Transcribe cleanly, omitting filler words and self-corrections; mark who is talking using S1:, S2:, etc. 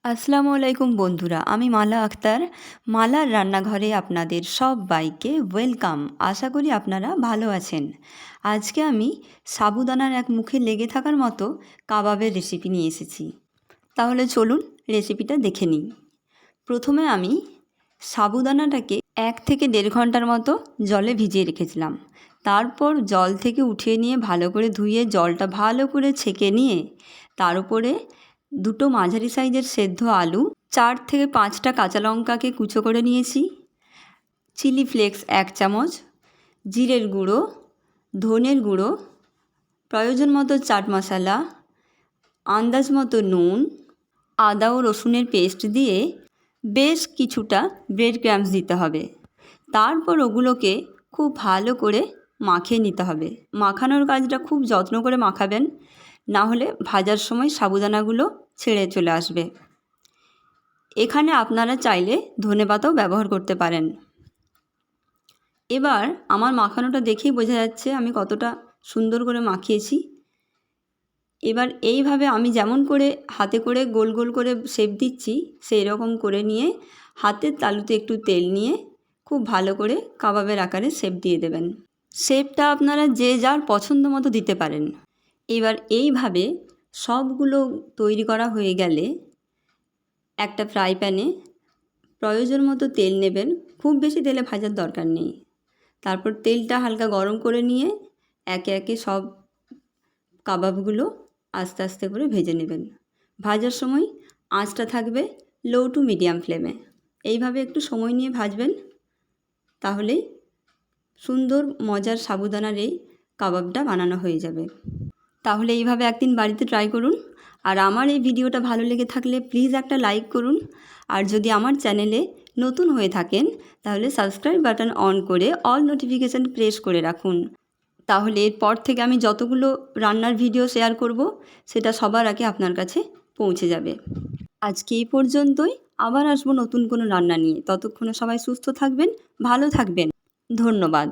S1: আসসালামু আলাইকুম বন্ধুরা, আমি মালা আক্তার। মালার রান্নাঘরে আপনাদের সবাইকে ওয়েলকাম। আশা করি আপনারা ভালো আছেন। আজকে আমি সাবুদানার এক মুখে লেগে থাকার মতো কাবাবের রেসিপি নিয়ে এসেছি। তাহলে চলুন রেসিপিটা দেখে নিই। প্রথমে আমি সাবুদানাটাকে 1 থেকে 1.5 ঘন্টার মতো জলে ভিজিয়ে রেখেছিলাম। তারপর জল থেকে উঠিয়ে নিয়ে ভালো করে ধুয়ে জলটা ভালো করে ছেঁকে নিয়ে তার উপরে 2টো মাঝারি সাইজের সেদ্ধ আলু, 4 থেকে 5টা কাঁচা লঙ্কাকে কুচো করে নিয়েছি, চিলি ফ্লেক্স 1 চামচ, জিরের গুঁড়ো, ধনের গুঁড়ো, প্রয়োজন মতো চাট মশলা, আন্দাজ মতো নুন, আদা ও রসুনের পেস্ট দিয়ে বেশ কিছুটা ব্রেড ক্রাম্বস দিতে হবে। তারপর ওগুলোকে খুব ভালো করে মাখিয়ে নিতে হবে। মাখানোর কাজটা খুব যত্ন করে মাখাবেন, না হলে ভাজার সময় সাবুদানাগুলো ছেড়ে চলে আসবে। এখানে আপনারা চাইলে ধনেপাতাও ব্যবহার করতে পারেন। এবার আমার মাখানোটা দেখেই বোঝা যাচ্ছে আমি কতটা সুন্দর করে মাখিয়েছি। এবার এইভাবে আমি যেমন করে হাতে করে গোল গোল করে শেপ দিচ্ছি, সেই রকম করে নিয়ে হাতের তালুতে একটু তেল নিয়ে খুব ভালো করে কাবাবের আকারে শেপ দিয়ে দেবেন। শেপটা আপনারা যে যার পছন্দ মতো দিতে পারেন। এবার এইভাবে সবগুলো তৈরি করা হয়ে গেলে একটা ফ্রাই প্যানে প্রয়োজন মতো তেল নেবেন। খুব বেশি তেলে ভাজার দরকার নেই। তারপর তেলটা হালকা গরম করে নিয়ে একে একে সব কাবাবগুলো আস্তে আস্তে করে ভেজে নেবেন। ভাজার সময় আঁচটা থাকবে লো টু মিডিয়াম ফ্লেমে। এইভাবে একটু সময় নিয়ে ভাজবেন, তাহলেই সুন্দর মজার সাবুদানার এই কাবাবটা বানানো হয়ে যাবে। তাহলে এইভাবে একদিন বাড়িতে ট্রাই করুন। আর আমার এই ভিডিওটা ভালো লেগে থাকলে প্লিজ একটা লাইক করুন। আর যদি আমার চ্যানেলে নতুন হয়ে থাকেন তাহলে সাবস্ক্রাইব বাটন অন করে অল নোটিফিকেশান প্রেস করে রাখুন। তাহলে এরপর থেকে আমি যতগুলো রান্নার ভিডিও শেয়ার করব সেটা সবার আগে আপনার কাছে পৌঁছে যাবে। আজকে এই পর্যন্তই। আবার আসবো নতুন কোনো রান্না নিয়ে। ততক্ষণে সবাই সুস্থ থাকবেন, ভালো থাকবেন। ধন্যবাদ।